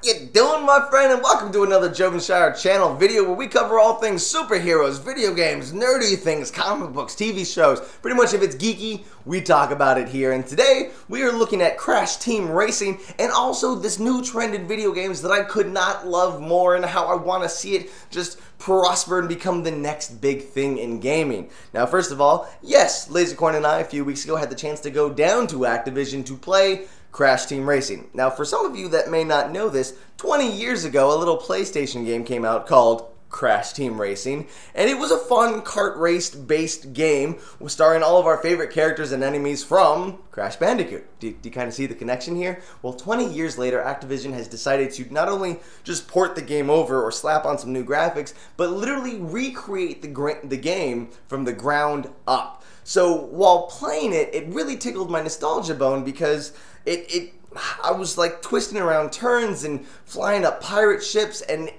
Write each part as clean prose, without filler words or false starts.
you doing, my friend? And welcome to another Jovenshire channel video where we cover all things superheroes, video games, nerdy things, comic books, TV shows. Pretty much if it's geeky, we talk about it here. And today, we are looking at Crash Team Racing and also this new trend in video games that I could not love more and how I want to see it just prosper and become the next big thing in gaming. Now, first of all, yes, Lasercorn and I a few weeks ago had the chance to go down to Activision to play Crash Team Racing. Now, for some of you that may not know this, 20 years ago, a little PlayStation game came out called Crash Team Racing, and it was a fun kart race-based game starring all of our favorite characters and enemies from Crash Bandicoot. Do you kind of see the connection here? Well, 20 years later, Activision has decided to not only just port the game over or slap on some new graphics, but literally recreate the game from the ground up. So while playing it, it really tickled my nostalgia bone because I was like twisting around turns and flying up pirate ships, and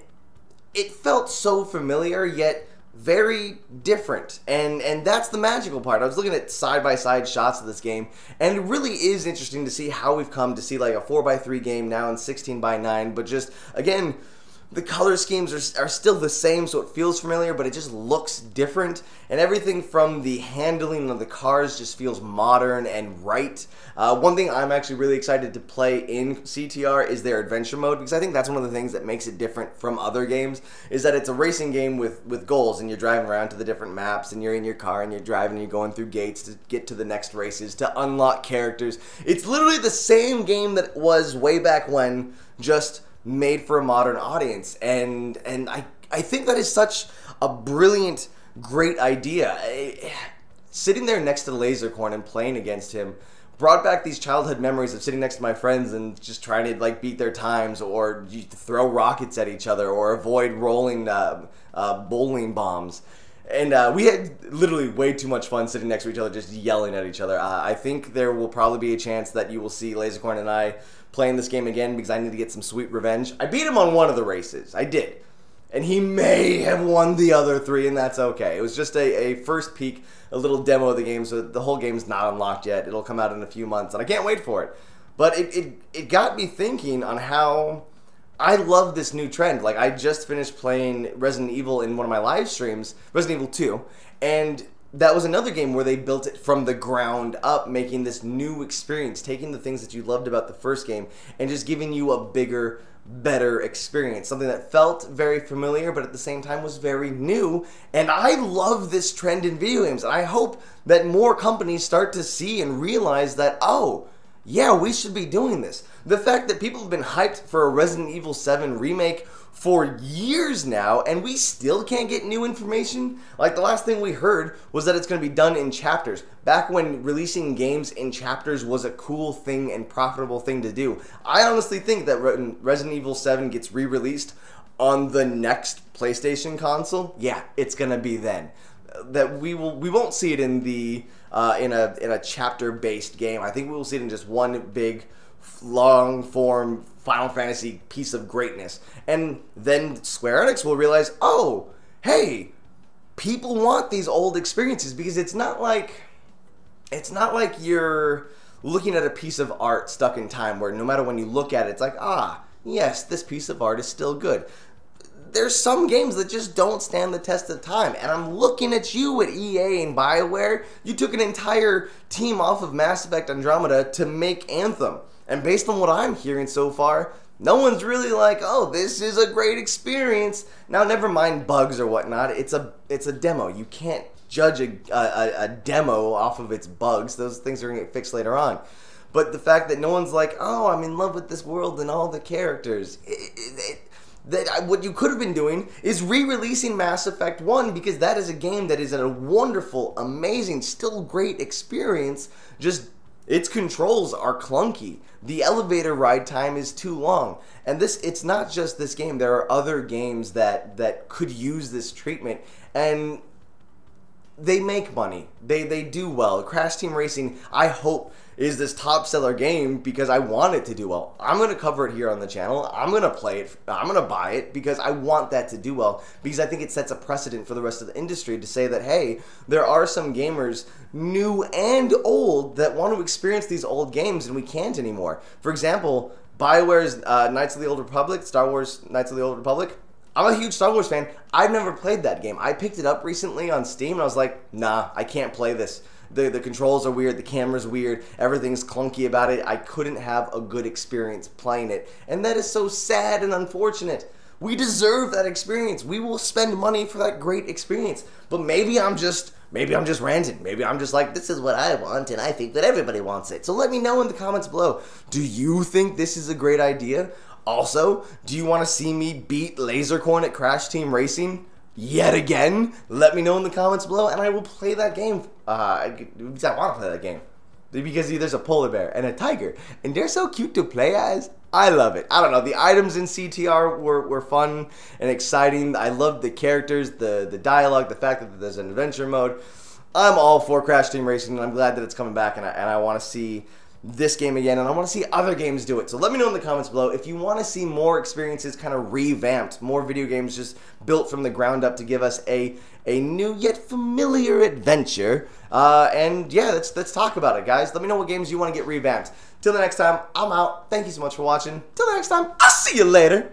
it felt so familiar yet very different, and that's the magical part. I was looking at side-by-side shots of this game, and it really is interesting to see how we've come to see like a 4x3 game now in 16:9, but just again, the color schemes are still the same, so it feels familiar, but it just looks different. And everything from the handling of the cars just feels modern and right. One thing I'm actually really excited to play in CTR is their adventure mode, because I think that's one of the things that makes it different from other games, is that it's a racing game with goals, and you're driving around to the different maps, and you're in your car, and you're driving, and you're going through gates to get to the next races, to unlock characters. It's literally the same game that it was way back when, just made for a modern audience, and I think that is such a brilliant, great idea. Sitting there next to Lasercorn and playing against him brought back these childhood memories of sitting next to my friends and just trying to like beat their times, or throw rockets at each other, or avoid rolling bowling bombs. And we had literally way too much fun sitting next to each other, just yelling at each other. I think there will probably be a chance that you will see Lasercorn and I playing this game again, because I need to get some sweet revenge. I beat him on one of the races. I did. And he may have won the other three, and that's okay. It was just a first peek, a little demo of the game, so the whole game's not unlocked yet. It'll come out in a few months, and I can't wait for it. But it got me thinking on how I love this new trend. Like, I just finished playing Resident Evil in one of my live streams, Resident Evil 2, and that was another game where they built it from the ground up, making this new experience, taking the things that you loved about the first game and just giving you a bigger, better experience. Something that felt very familiar, but at the same time was very new. And I love this trend in video games, and I hope that more companies start to see and realize that, oh, yeah, we should be doing this. The fact that people have been hyped for a Resident Evil 7 remake for years now, and we still can't get new information. Like, the last thing we heard was that it's going to be done in chapters. Back when releasing games in chapters was a cool thing and profitable thing to do. I honestly think that when Resident Evil 7 gets re-released on the next PlayStation console, yeah, it's going to be then. That we won't see it in the in a chapter-based game. I think we will see it in just one big, long-form Final Fantasy piece of greatness. And then Square Enix will realize, oh, hey, people want these old experiences, because it's not like you're looking at a piece of art stuck in time where no matter when you look at it, it's like, ah, yes, this piece of art is still good. There's some games that just don't stand the test of time, and I'm looking at you at EA and BioWare. You took an entire team off of Mass Effect Andromeda to make Anthem, and based on what I'm hearing so far, no one's really like, oh, this is a great experience. Now, never mind bugs or whatnot, it's a demo. You can't judge a demo off of its bugs. Those things are going to get fixed later on. But the fact that no one's like, oh, I'm in love with this world and all the characters, what you could have been doing is re-releasing Mass Effect 1, because that is a game that is a wonderful, amazing, still great experience. Just its controls are clunky. The elevator ride time is too long. And it's not just this game. There are other games that could use this treatment, and they make money. They do well. Crash Team Racing, I hope, is this top seller game because I want it to do well. I'm going to cover it here on the channel. I'm going to play it. I'm going to buy it because I want that to do well, because I think it sets a precedent for the rest of the industry to say that, hey, there are some gamers, new and old, that want to experience these old games and we can't anymore. For example, BioWare's Knights of the Old Republic, Star Wars Knights of the Old Republic. I'm a huge Star Wars fan. I've never played that game. I picked it up recently on Steam, and I was like, nah, I can't play this. The controls are weird, the camera's weird, everything's clunky about it. I couldn't have a good experience playing it, and that is so sad and unfortunate. We deserve that experience. We will spend money for that great experience. But maybe I'm just ranting. Maybe I'm just like, this is what I want, and I think that everybody wants it. So let me know in the comments below. Do you think this is a great idea? Also, do you want to see me beat Laser Corn at Crash Team Racing yet again? Let me know in the comments below, and I will play that game. Because I want to play that game. Because there's a polar bear and a tiger, and they're so cute to play as. I love it. I don't know. The items in CTR were fun and exciting. I loved the characters, the dialogue, the fact that there's an adventure mode. I'm all for Crash Team Racing, and I'm glad that it's coming back, and I want to see this game again, and I want to see other games do it. So let me know in the comments below if you want to see more experiences kind of revamped, more video games just built from the ground up to give us a new yet familiar adventure. And yeah, let's talk about it, guys. Let me know what games you want to get revamped. Till the next time, I'm out. Thank you so much for watching. Till the next time, I'll see you later.